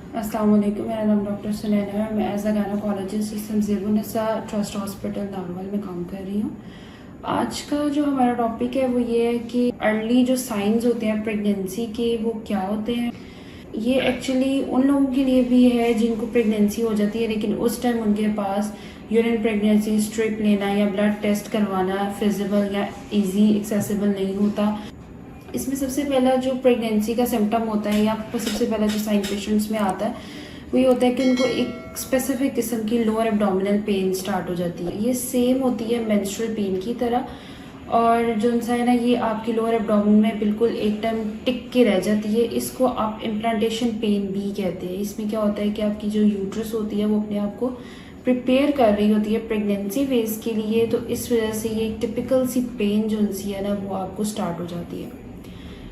अस्सलाम वालेकुम। मेरा नाम डॉक्टर सुनैना है। मैं as a gynaecologist system Zebunnisa trust hospital Narwal में काम कर रही हूँ। आज का जो हमारा टॉपिक है वो ये है कि अर्ली जो साइंस होते हैं प्रेगनेंसी के वो क्या होते हैं। ये एक्चुअली उन लोगों के लिए भी है जिनको प्रेगनेंसी हो जाती है लेकिन उस टाइम उनके पास यूरिन प्रेगनेंसी स्ट्रिप लेना या ब्लड टेस्ट करवाना फिजिबल या इजी एक्सेसिबल नहीं होता। इसमें सबसे पहला जो प्रेगनेंसी का सिम्टम होता है या सबसे पहला जो साइन पेशेंट्स में आता है वो ये होता है कि उनको एक स्पेसिफिक किस्म की लोअर एब्डोमिनल पेन स्टार्ट हो जाती है। ये सेम होती है मेंस्ट्रुअल पेन की तरह, और जो है ना ये आपकी लोअर एब्डोमिन में बिल्कुल एक टाइम टिक के रह जाती है। इसको आप इम्प्लांटेशन पेन भी कहते हैं। इसमें क्या होता है कि आपकी जो यूट्रस होती है वो अपने आप को प्रिपेयर कर रही होती है प्रेगनेंसी फेज के लिए, तो इस वजह से ये टिपिकल सी पेन जो है ना वो आपको स्टार्ट हो जाती है।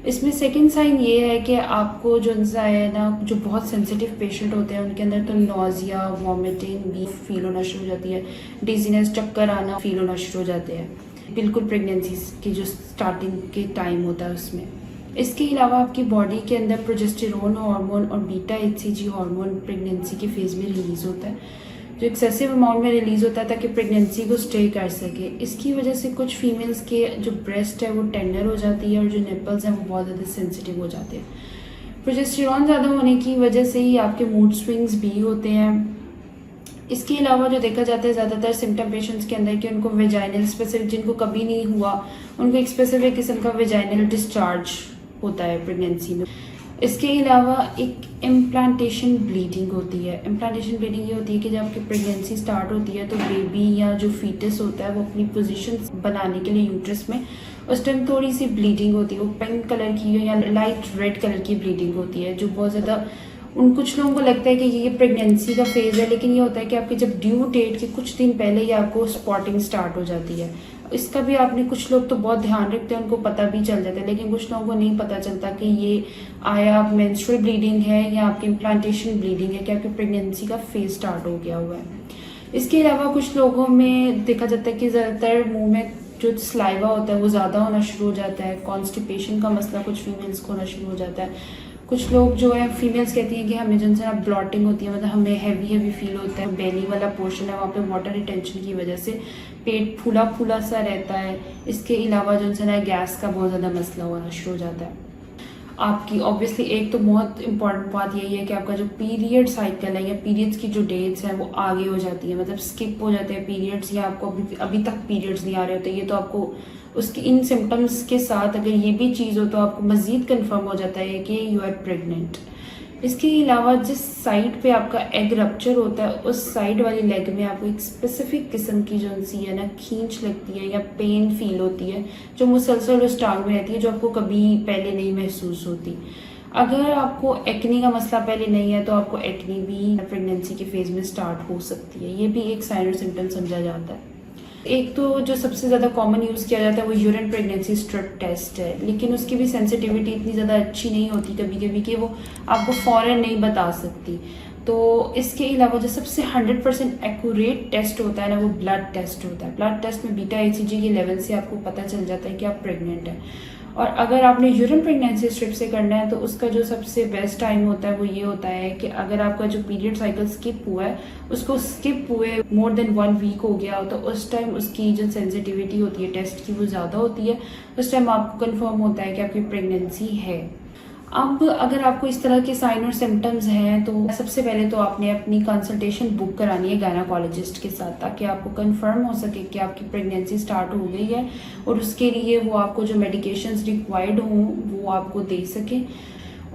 इसमें सेकंड साइन ये है कि आपको जो है ना जो बहुत सेंसिटिव पेशेंट होते हैं उनके अंदर तो नॉजिया वॉमिटिंग भी फील होना शुरू हो जाती है, डिजीनेस चक्कर आना फील होना शुरू हो जाते हैं बिल्कुल प्रेगनेंसी की जो स्टार्टिंग के टाइम होता है उसमें। इसके अलावा आपकी बॉडी के अंदर प्रोजेस्टेरोन हार्मोन और बीटा एचसीजी हार्मोन प्रेगनेंसी के फेज में रिलीज होता है जो एक्सेसिव अमाउंट में रिलीज होता है ताकि प्रेगनेंसी को स्टे कर सके। इसकी वजह से कुछ फीमेल्स के जो ब्रेस्ट है वो टेंडर हो जाती है और जो निपल्स हैं वो बहुत ज़्यादा सेंसिटिव हो जाते हैं। प्रोजेस्टेरॉन ज़्यादा होने की वजह से ही आपके मूड स्विंग्स भी होते हैं। इसके अलावा जो देखा जाता है ज़्यादातर सिम्टम पेशेंट्स के अंदर कि उनको वेजाइनल स्पेसिफिक, जिनको कभी नहीं हुआ उनको एक स्पेसिफिक किस्म का वेजाइनल डिस्चार्ज होता है प्रेगनेंसी में। इसके अलावा एक इम्प्लांटेशन ब्लीडिंग होती है। इम्प्लांटेशन ब्लीडिंग ये होती है कि जब आपकी प्रेगनेंसी स्टार्ट होती है तो बेबी या जो फीटस होता है वो अपनी पोजीशन बनाने के लिए यूट्रस में उस टाइम थोड़ी सी ब्लीडिंग होती है। वो पिंक कलर की या लाइट रेड कलर की ब्लीडिंग होती है जो बहुत ज़्यादा कुछ लोगों को लगता है कि ये प्रेगनेंसी का फेज़ है, लेकिन ये होता है कि आपके जब ड्यू डेट के कुछ दिन पहले ही आपको स्पॉटिंग स्टार्ट हो जाती है। इसका भी आपने कुछ लोग तो बहुत ध्यान रखते हैं, उनको पता भी चल जाता है, लेकिन कुछ लोगों को नहीं पता चलता कि ये आया मेंस्ट्रुअल ब्लीडिंग है या आपकी इम्प्लांटेशन ब्लीडिंग है कि आपकी प्रेगनेंसी का फेज स्टार्ट हो गया हुआ है। इसके अलावा कुछ लोगों में देखा जाता है कि ज़्यादातर मुंह में जो स्लाइवा होता है वो ज़्यादा होना शुरू हो जाता है। कॉन्स्टिपेशन का मसला कुछ फीमेल्स को होना शुरू हो जाता है। कुछ लोग जो है फीमेल्स कहती हैं कि हमें जिनसे ना ब्लॉटिंग होती है, मतलब हमें हैवी फील होता है। बेली वाला पोर्शन है वहाँ पे वाटर रिटेंशन की वजह से पेट फूला फूला सा रहता है। इसके अलावा जो है ना गैस का बहुत ज़्यादा मसला होना शुरू हो जाता है। आपकी ऑब्वियसली एक तो बहुत इंपॉर्टेंट बात यही है कि आपका जो पीरियड साइकिल है या पीरियड्स की जो डेट्स हैं वो आगे हो जाती है, मतलब स्किप हो जाते हैं पीरियड्स, या आपको अभी तक पीरियड्स नहीं आ रहे होते। ये तो आपको उसकी इन सिम्टम्स के साथ अगर ये भी चीज़ हो तो आपको मज़ीद कंफर्म हो जाता है कि यू आर प्रेग्नेंट। इसके अलावा जिस साइड पे आपका एग रप्चर होता है उस साइड वाली लेग में आपको एक स्पेसिफिक किस्म की जो है ना खींच लगती है या पेन फील होती है जो मुसलसल उस टांग में रहती है, जो आपको कभी पहले नहीं महसूस होती। अगर आपको एक्नी का मसला पहले नहीं है तो आपको एक्नी भी प्रेगनेंसी के फेज में स्टार्ट हो सकती है। ये भी एक साइन और सिम्टम समझा जाता है। एक तो जो सबसे ज़्यादा कॉमन यूज़ किया जाता है वो यूरिन प्रेगनेंसी स्ट्रिप टेस्ट है, लेकिन उसकी भी सेंसिटिविटी इतनी ज़्यादा अच्छी नहीं होती कभी कभी कि वो आपको फ़ौरन नहीं बता सकती। तो इसके अलावा जो सबसे 100% एक्यूरेट टेस्ट होता है ना वो ब्लड टेस्ट होता है। ब्लड टेस्ट में बीटा एचसीजी के लेवल से आपको पता चल जाता है कि आप प्रेग्नेंट हैं। और अगर आपने यूरिन प्रेगनेंसी स्ट्रिप से करना है तो उसका जो सबसे बेस्ट टाइम होता है वो ये होता है कि अगर आपका जो पीरियड साइकिल स्किप हुआ है उसको स्किप हुए मोर देन 1 वीक हो गया हो तो उस टाइम उसकी जो सेंसिटिविटी होती है टेस्ट की वो ज़्यादा होती है। उस टाइम आपको कंफर्म होता है कि आपकी प्रेगनेंसी है। अब अगर आपको इस तरह के साइन और सिम्टम्स हैं तो सबसे पहले तो आपने अपनी कंसल्टेशन बुक करानी है गायनोकोलॉजिस्ट के साथ, ताकि आपको कंफर्म हो सके कि आपकी प्रेगनेंसी स्टार्ट हो गई है और उसके लिए वो आपको जो मेडिकेशंस रिक्वायर्ड हों वो आपको दे सकें।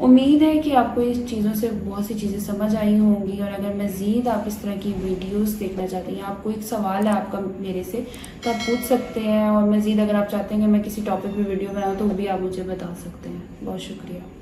उम्मीद है कि आपको इस चीज़ों से बहुत सी चीज़ें समझ आई होंगी, और अगर मज़ीद आप इस तरह की वीडियोस देखना चाहते हैं, आपको एक सवाल है आपका मेरे से तो आप पूछ सकते हैं, और मज़ीद अगर आप चाहते हैं कि मैं किसी टॉपिक पे वीडियो बनाऊँ तो वो भी आप मुझे बता सकते हैं। बहुत शुक्रिया।